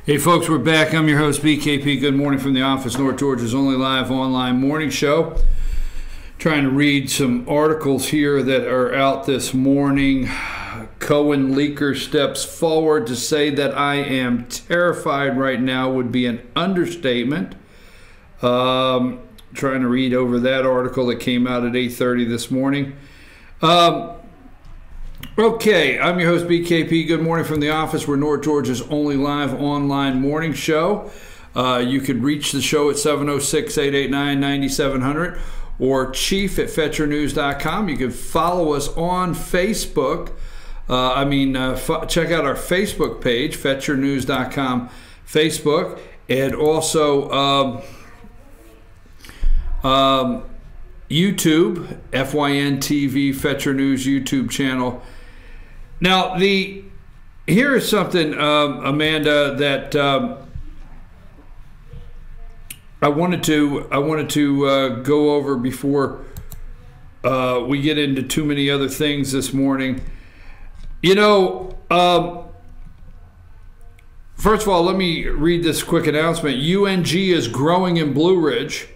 Hey folks, we're back. I'm your host, BKP. Good morning from the office, North Georgia's only live online morning show. Trying to read some articles here that are out this morning. Cohen leaker steps forward to say that I am terrified right now would be an understatement. Trying to read over that article that came out at 8:30 this morning. Okay, I'm your host, BKP. Good morning from the office. We're North Georgia's only live online morning show. You could reach the show at 706-889-9700 or chief@fetchernews.com. You can follow us on Facebook. Check out our Facebook page, fetchernews.com Facebook, and also YouTube, FYN TV, Fetcher News YouTube channel. Now, here is something, Amanda, that I wanted to go over before we get into too many other things this morning. You know, first of all, let me read this quick announcement. UNG is growing in Blue Ridge.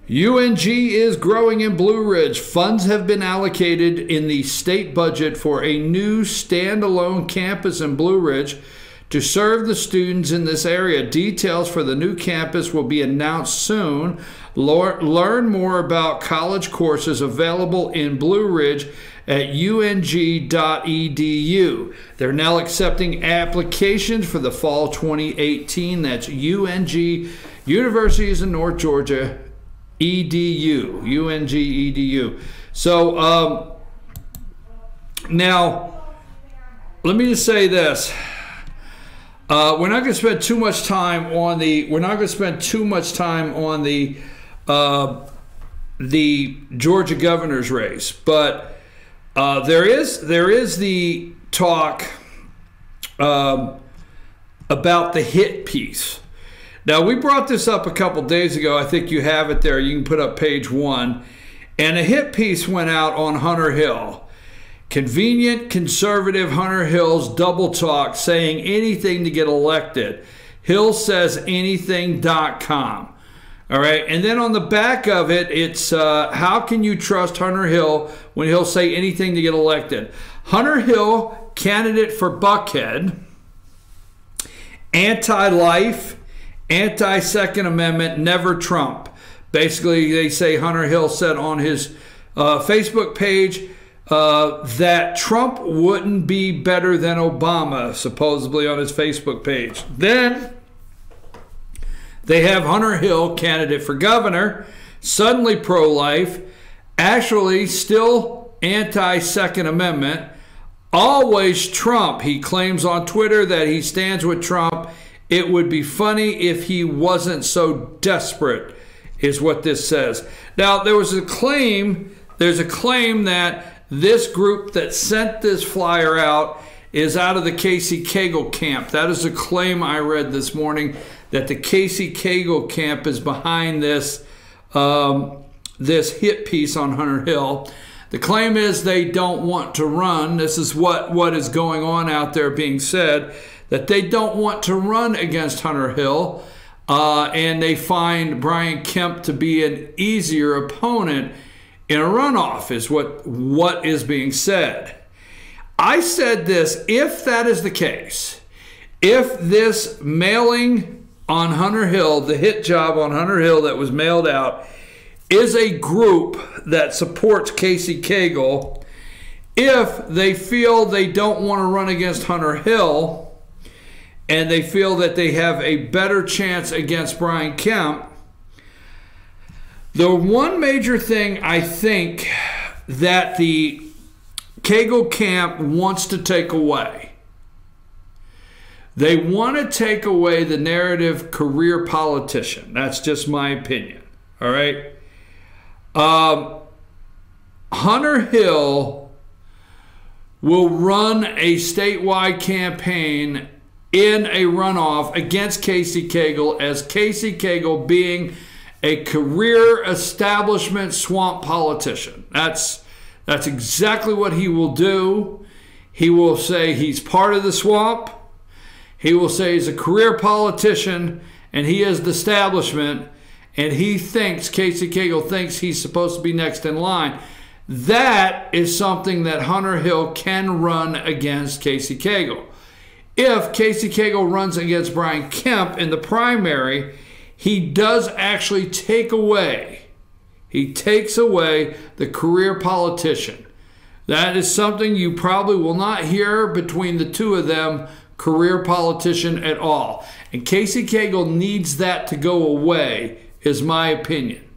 UNG is growing in Blue Ridge. Funds have been allocated in the state budget for a new standalone campus in Blue Ridge to serve the students in this area. Details for the new campus will be announced soon. Learn more about college courses available in Blue Ridge at ung.edu. They're now accepting applications for the fall 2018. That's UNG, Universities of North Georgia, EDU, UNG EDU. So now let me just say this. We're not going to spend too much time on the Georgia governor's race, but there is the talk about the hit piece. Now, we brought this up a couple days ago. I think you have it there. You can put up page 1. And a hit piece went out on Hunter Hill. Convenient conservative Hunter Hill's double talk, saying anything to get elected. Hill says anything.com. All right. And then on the back of it, it's how can you trust Hunter Hill when he'll say anything to get elected? Hunter Hill, candidate for Buckhead, anti-life, anti-Second Amendment, never Trump. Basically, they say Hunter Hill said on his Facebook page that Trump wouldn't be better than Obama, supposedly on his Facebook page. Then they have Hunter Hill, candidate for governor, suddenly pro-life, actually still anti-Second Amendment, always Trump. He claims on Twitter that he stands with Trump. It would be funny if he wasn't so desperate, is what this says. Now, there's a claim that this group that sent this flyer out is out of the Casey Cagle camp. That is a claim I read this morning, that the Casey Cagle camp is behind this, this hit piece on Hunter Hill. The claim is they don't want to run. This is what is going on out there being said, that they don't want to run against Hunter Hill, and they find Brian Kemp to be an easier opponent in a runoff, is what is being said. I said this, if that is the case, if this mailing on Hunter Hill, the hit job on Hunter Hill that was mailed out, is a group that supports Casey Cagle, if they feel they don't want to run against Hunter Hill, and they feel that they have a better chance against Brian Kemp, the one major thing I think that the Cagle camp wants to take away, they want to take away the narrative career politician. That's just my opinion. All right. Hunter Hill will run a statewide campaign in a runoff against Casey Cagle, as Casey Cagle being a career establishment swamp politician. That's exactly what he will do. He will say he's part of the swamp. He will say he's a career politician and he is the establishment, and he thinks, Casey Cagle thinks he's supposed to be next in line. That is something that Hunter Hill can run against Casey Cagle. If Casey Cagle runs against Brian Kemp in the primary, he does actually take away, he takes away the career politician. That is something you probably will not hear between the two of them, career politician at all. And Casey Cagle needs that to go away, is my opinion.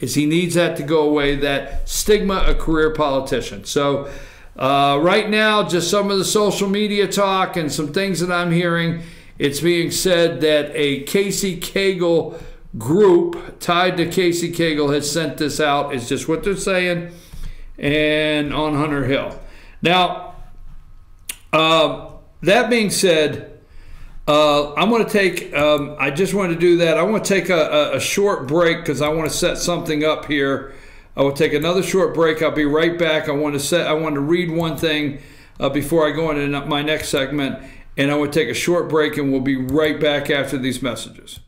Is he needs that to go away, that stigma of career politician. So right now, just some of the social media talk and some things that I'm hearing, it's being said that a Casey Cagle group tied to Casey Cagle has sent this out. It's just what they're saying, and on Hunter Hill. Now, that being said, I'm going to take, I just wanted to do that. I want to take a short break because I want to set something up here. I will take another short break. I'll be right back. I want to read one thing before I go into my next segment, and I want to take a short break, and we'll be right back after these messages.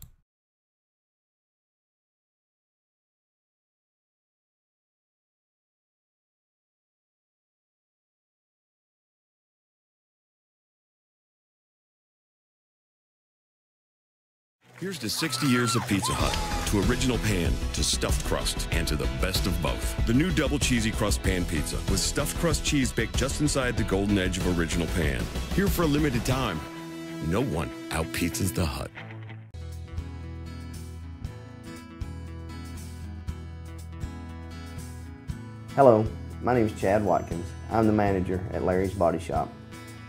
Here's to 60 years of Pizza Hut, to original pan, to stuffed crust, and to the best of both. The new double cheesy crust pan pizza with stuffed crust cheese baked just inside the golden edge of original pan. Here for a limited time. No one out-pizzas the Hut. Hello, my name is Chad Watkins. I'm the manager at Larry's Body Shop.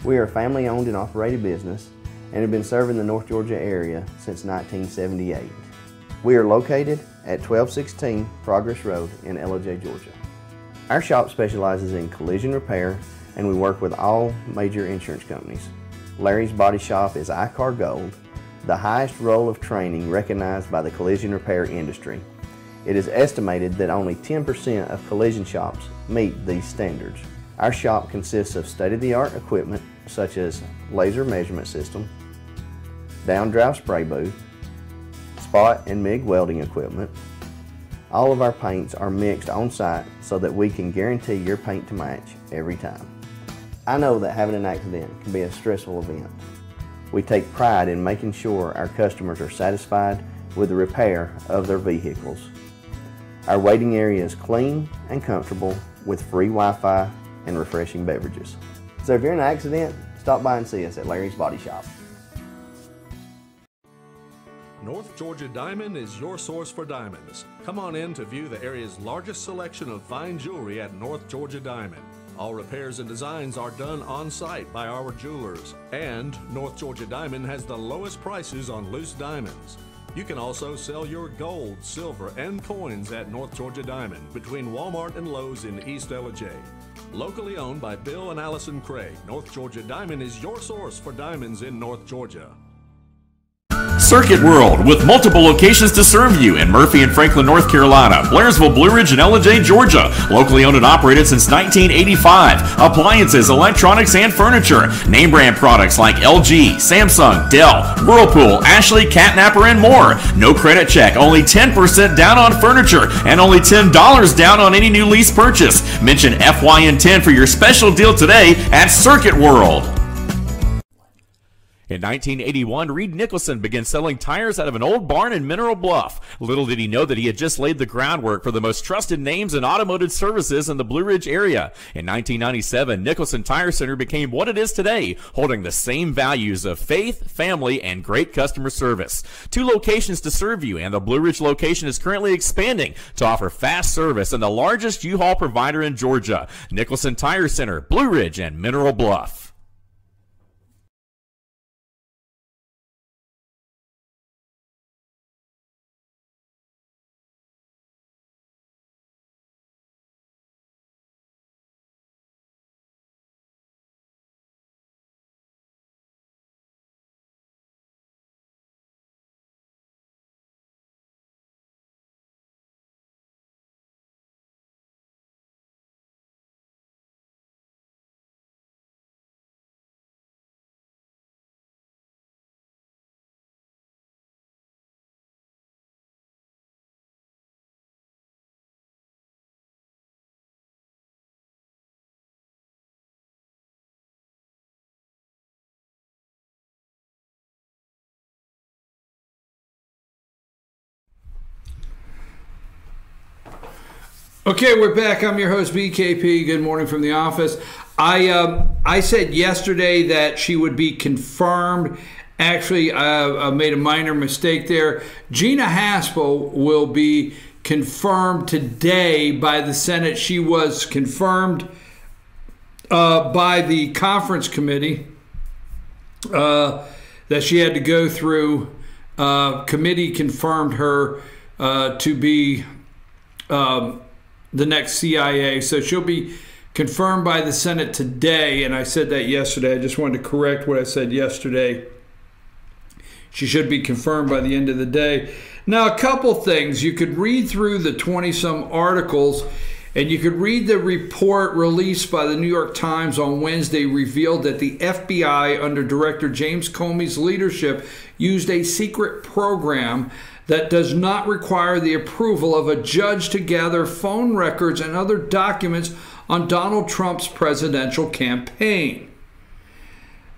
We are a family-owned and operated business and have been serving the North Georgia area since 1978. We are located at 1216 Progress Road in LOJ, Georgia. Our shop specializes in collision repair, and we work with all major insurance companies. Larry's Body Shop is ICAR Gold, the highest role of training recognized by the collision repair industry. It is estimated that only 10% of collision shops meet these standards. Our shop consists of state-of-the-art equipment such as laser measurement system, down-drive spray booth, spot and MIG welding equipment. All of our paints are mixed on site so that we can guarantee your paint to match every time. I know that having an accident can be a stressful event. We take pride in making sure our customers are satisfied with the repair of their vehicles. Our waiting area is clean and comfortable with free Wi-Fi and refreshing beverages. So if you're in an accident, stop by and see us at Larry's Body Shop. North Georgia Diamond is your source for diamonds. Come on in to view the area's largest selection of fine jewelry at North Georgia Diamond. All repairs and designs are done on site by our jewelers. And North Georgia Diamond has the lowest prices on loose diamonds. You can also sell your gold, silver, and coins at North Georgia Diamond between Walmart and Lowe's in East LJ. Locally owned by Bill and Allison Craig, North Georgia Diamond is your source for diamonds in North Georgia. Circuit World, with multiple locations to serve you in Murphy and Franklin, North Carolina, Blairsville, Blue Ridge, and LJ, Georgia. Locally owned and operated since 1985. Appliances, electronics, and furniture. Name brand products like LG, Samsung, Dell, Whirlpool, Ashley, Catnapper, and more. No credit check, only 10% down on furniture, and only $10 down on any new lease purchase. Mention FYN10 for your special deal today at Circuit World. In 1981, Reed Nicholson began selling tires out of an old barn in Mineral Bluff. Little did he know that he had just laid the groundwork for the most trusted names in automotive services in the Blue Ridge area. In 1997, Nicholson Tire Center became what it is today, holding the same values of faith, family, and great customer service. 2 locations to serve you, and the Blue Ridge location is currently expanding to offer fast service and the largest U-Haul provider in Georgia. Nicholson Tire Center, Blue Ridge, and Mineral Bluff. Okay, we're back. I'm your host, BKP. Good morning from the office. I said yesterday that she would be confirmed. Actually, I made a minor mistake there. Gina Haspel will be confirmed today by the Senate. She was confirmed by the conference committee that she had to go through. Committee confirmed her to be the next CIA. So she'll be confirmed by the Senate today. And I said that yesterday. I just wanted to correct what I said yesterday. She should be confirmed by the end of the day. Now, a couple things. You could read through the 20-some articles, and you could read the report released by the New York Times on Wednesday revealed that the FBI, under Director James Comey's leadership, used a secret program that does not require the approval of a judge to gather phone records and other documents on Donald Trump's presidential campaign.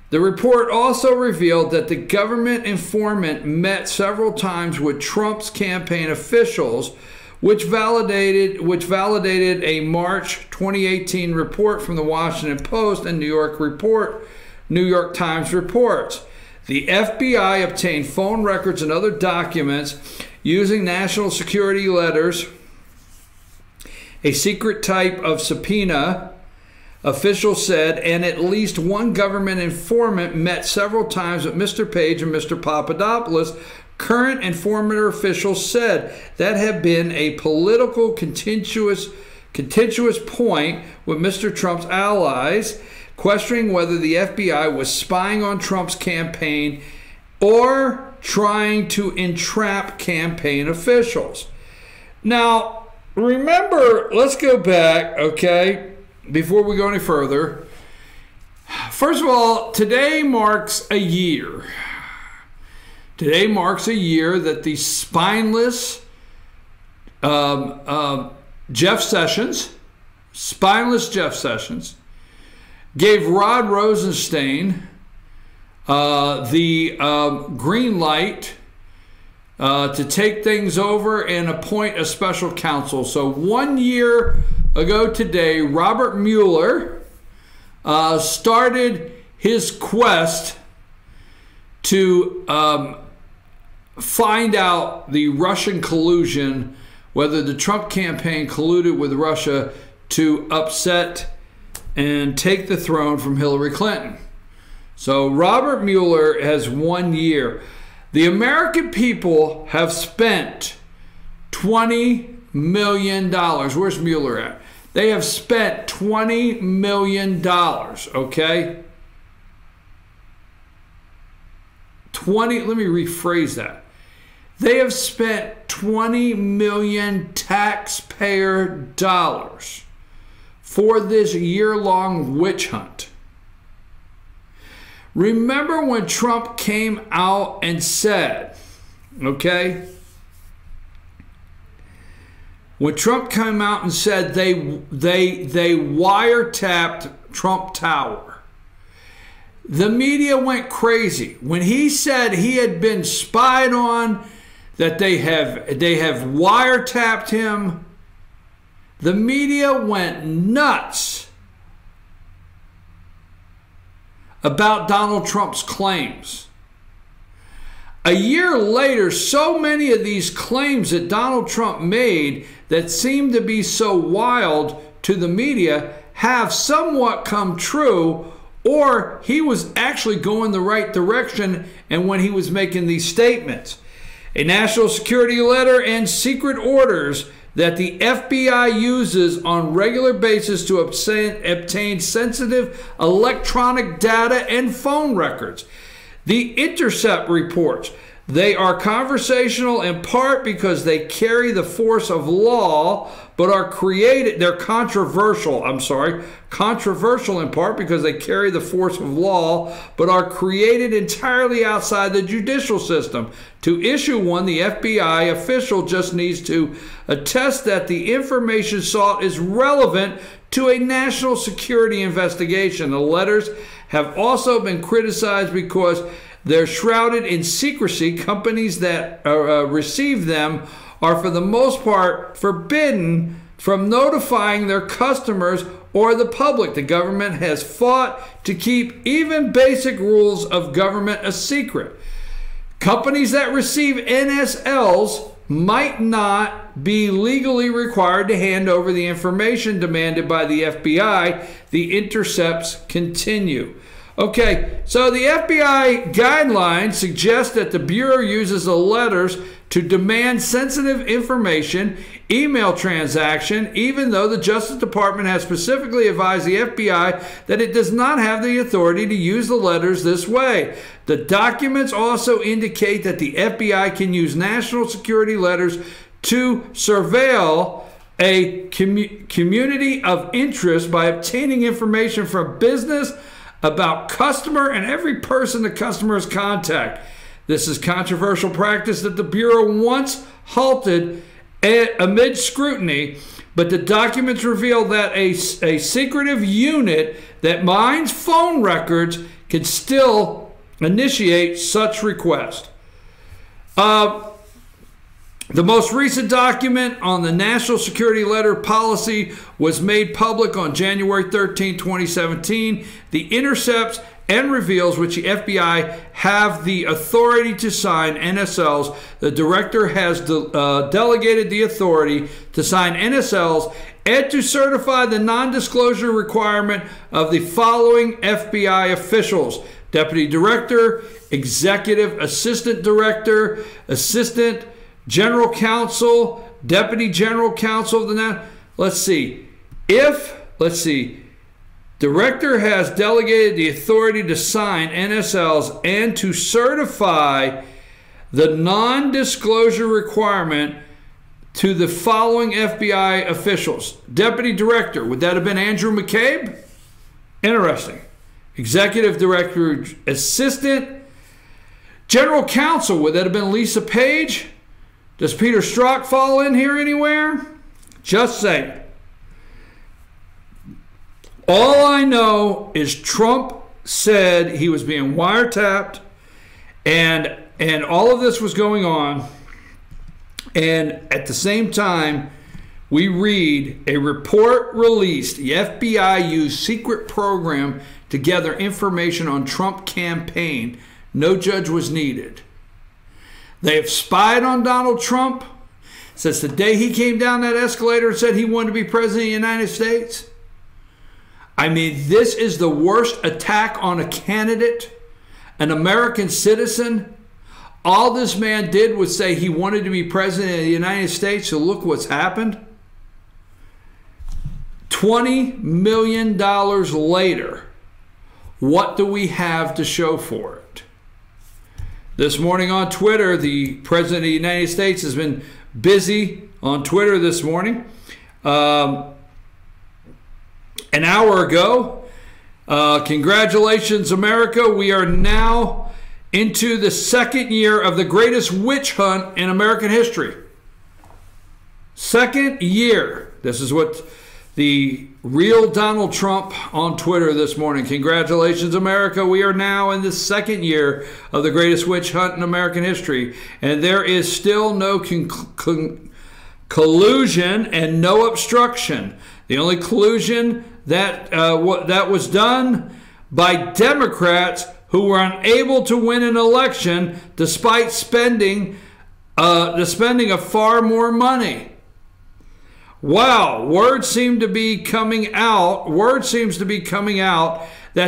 The report also revealed that the government informant met several times with Trump's campaign officials, which validated a March 2018 report from the Washington Post and New York Times reports. The FBI obtained phone records and other documents using national security letters, a secret type of subpoena, officials said, and at least one government informant met several times with Mr. Page and Mr. Papadopoulos. Current and former officials said that had been a political contentious point with Mr. Trump's allies, questioning whether the FBI was spying on Trump's campaign or trying to entrap campaign officials. Now, remember, let's go back, okay, before we go any further. First of all, today marks a year. Today marks a year that the spineless Jeff Sessions, gave Rod Rosenstein the green light to take things over and appoint a special counsel. So 1 year ago today, Robert Mueller started his quest to find out the Russian collusion, whether the Trump campaign colluded with Russia to upset and take the throne from Hillary Clinton. So Robert Mueller has 1 year. The American people have spent $20 million. Where's Mueller at? They have spent $20 million, okay? Let me rephrase that. They have spent 20 million taxpayer dollars for this year-long witch hunt. Remember when Trump came out and said, okay? When Trump came out and said they wiretapped Trump Tower, the media went crazy. When he said he had been spied on, that they have wiretapped him, the media went nuts about Donald Trump's claims. A year later, so many of these claims that Donald Trump made that seemed to be so wild to the media have somewhat come true, or he was actually going the right direction and when he was making these statements. A national security letter and secret orders that the FBI uses on a regular basis to obtain sensitive electronic data and phone records. The Intercept reports they are conversational in part because they carry the force of law, but are created, they're controversial in part because they carry the force of law, but are created entirely outside the judicial system. To issue one, the FBI official just needs to attest that the information sought is relevant to a national security investigation. The letters have also been criticized because they're shrouded in secrecy. Companies that receive them are, for the most part, forbidden from notifying their customers or the public. The government has fought to keep even basic rules of government a secret. Companies that receive NSLs might not be legally required to hand over the information demanded by the FBI. The intercepts continue. Okay, so the FBI guidelines suggest that the Bureau uses the letters to demand sensitive information, email transaction, even though the Justice Department has specifically advised the FBI that it does not have the authority to use the letters this way. The documents also indicate that the FBI can use national security letters to surveil a community of interest by obtaining information from business about customer and every person the customers contact. This is controversial practice that the Bureau once halted amid scrutiny, but the documents reveal that a secretive unit that mines phone records can still initiate such request. The most recent document on the National Security Letter Policy was made public on January 13, 2017. The intercepts and reveals which the FBI have the authority to sign NSLs. The director has delegated the authority to sign NSLs and to certify the non-disclosure requirement of the following FBI officials: Deputy Director, Executive Assistant Director, Assistant General Counsel, Deputy General Counsel of the Director has delegated the authority to sign NSLs and to certify the non-disclosure requirement to the following FBI officials. Deputy Director, would that have been Andrew McCabe? Interesting. Executive Director, Assistant General Counsel, would that have been Lisa Page? Does Peter Strzok fall in here anywhere? Just saying. All I know is Trump said he was being wiretapped and all of this was going on. And at the same time, we read a report released. The FBI used secret program to gather information on Trump campaign. No judge was needed. They have spied on Donald Trump since the day he came down that escalator and said he wanted to be president of the United States. I mean, this is the worst attack on a candidate, an American citizen. All this man did was say he wanted to be president of the United States, so look what's happened. $20 million later, what do we have to show for it? This morning on Twitter, the President of the United States has been busy on Twitter this morning. An hour ago, congratulations, America. We are now into the second year of the greatest witch hunt in American history. Second year. This is what the real Donald Trump on Twitter this morning. Congratulations, America. We are now in the second year of the greatest witch hunt in American history. And there is still no collusion and no obstruction. The only collusion that was done by Democrats who were unable to win an election despite spending of far more money. Wow, word seems to be coming out that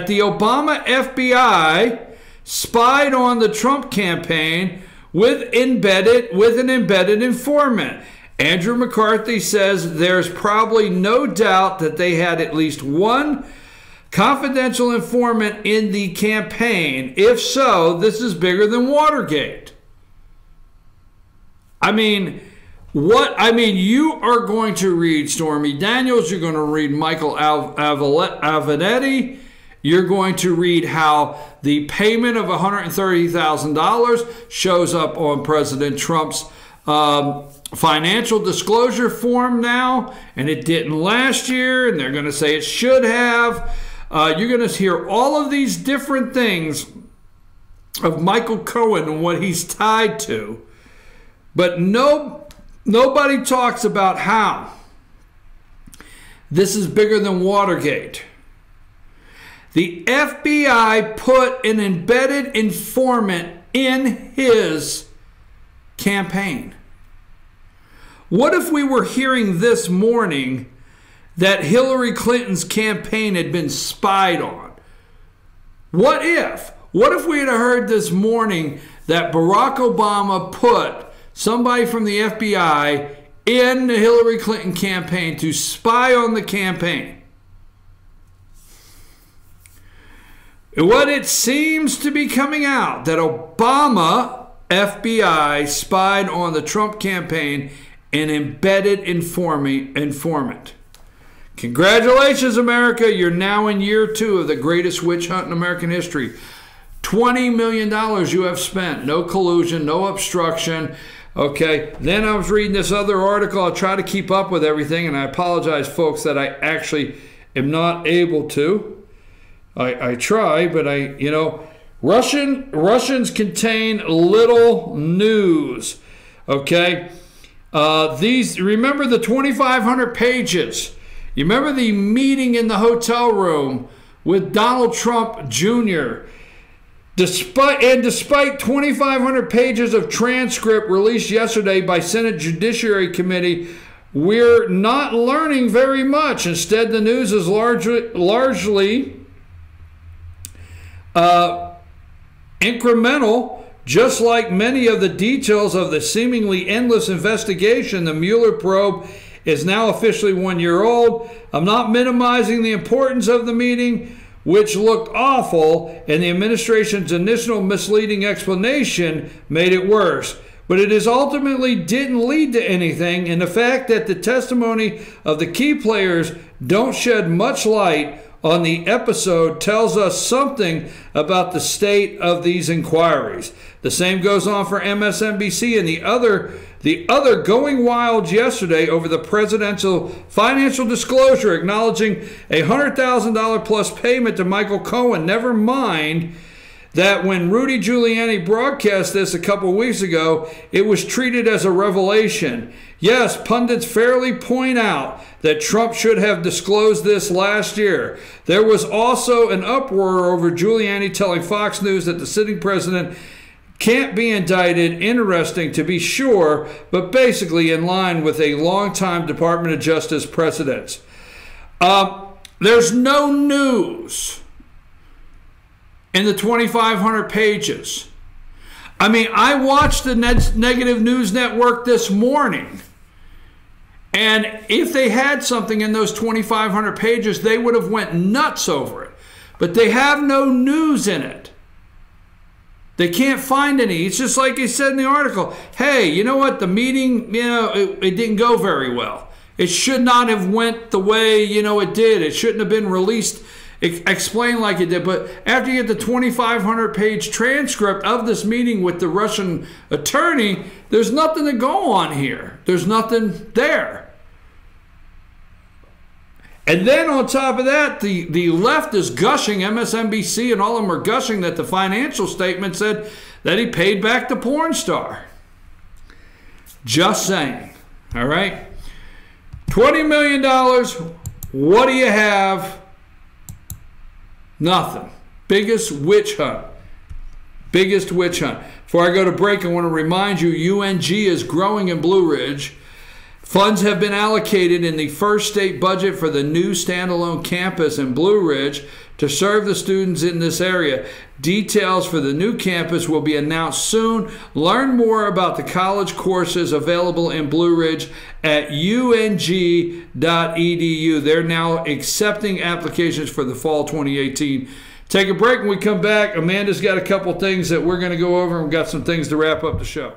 the Obama FBI spied on the Trump campaign with an embedded informant. Andrew McCarthy says there's probably no doubt that they had at least one confidential informant in the campaign. If so, this is bigger than Watergate. You are going to read Stormy Daniels. You're going to read Michael Avenatti. You're going to read how the payment of $130,000 shows up on President Trump's financial disclosure form now, and it didn't last year, and they're going to say it should have. You're going to hear all of these different things of Michael Cohen and what he's tied to, but nobody talks about how This is bigger than Watergate. The FBI put an embedded informant in his campaign. What if we were hearing this morning that Hillary Clinton's campaign had been spied on? What if? What if we had heard this morning that Barack Obama put somebody from the FBI in the Hillary Clinton campaign to spy on the campaign? What it seems to be coming out that Obama FBI spied on the Trump campaign, an embedded informant. Congratulations, America. You're now in year 2 of the greatest witch hunt in American history. $20 million you have spent. No collusion, no obstruction. Okay, then I was reading this other article. I'll try to keep up with everything, and I apologize, folks, that I actually am not able to. I try, but Russians contain little news. Okay, remember the 2,500 pages. You remember the meeting in the hotel room with Donald Trump Jr. Despite 2,500 pages of transcript released yesterday by Senate Judiciary Committee, we're not learning very much. Instead, the news is largely incremental. Just like many of the details of the seemingly endless investigation, the Mueller probe is now officially 1 year old. I'm not minimizing the importance of the meeting, which looked awful, and the administration's initial misleading explanation made it worse. But it is ultimately didn't lead to anything, and the fact that the testimony of the key players don't shed much light on the episode tells us something about the state of these inquiries. The same goes on for MSNBC and the other going wild yesterday over the presidential financial disclosure, acknowledging a $100,000 plus payment to Michael Cohen. Never mind that when Rudy Giuliani broadcast this a couple weeks ago, it was treated as a revelation. Yes, pundits fairly point out that Trump should have disclosed this last year. There was also an uproar over Giuliani telling Fox News that the sitting president can't be indicted. Interesting, to be sure, but basically in line with a longtime Department of Justice precedents. There's no news in the 2,500 pages. I mean, I watched the Negative News Network this morning, and if they had something in those 2,500 pages, they would have went nuts over it. But they have no news in it. They can't find any. It's just like he said in the article. Hey, you know what? The meeting, it didn't go very well. It should not have went the way, it did. It shouldn't have been released, explained like it did. But after you get the 2,500 page transcript of this meeting with the Russian attorney, there's nothing to go on here. There's nothing there. And then on top of that, the left is gushing, MSNBC and all of them are gushing that the financial statement said that he paid back the porn star. Just saying. All right? $20 million. What do you have? Nothing. Biggest witch hunt. Biggest witch hunt. Before I go to break, I want to remind you, UNG is growing in Blue Ridge. Funds have been allocated in the first state budget for the new standalone campus in Blue Ridge to serve the students in this area. Details for the new campus will be announced soon. Learn more about the college courses available in Blue Ridge at ung.edu. They're now accepting applications for the fall 2018. Take a break. When we come back, Amanda's got a couple things that we're going to go over, and we've got some things to wrap up the show.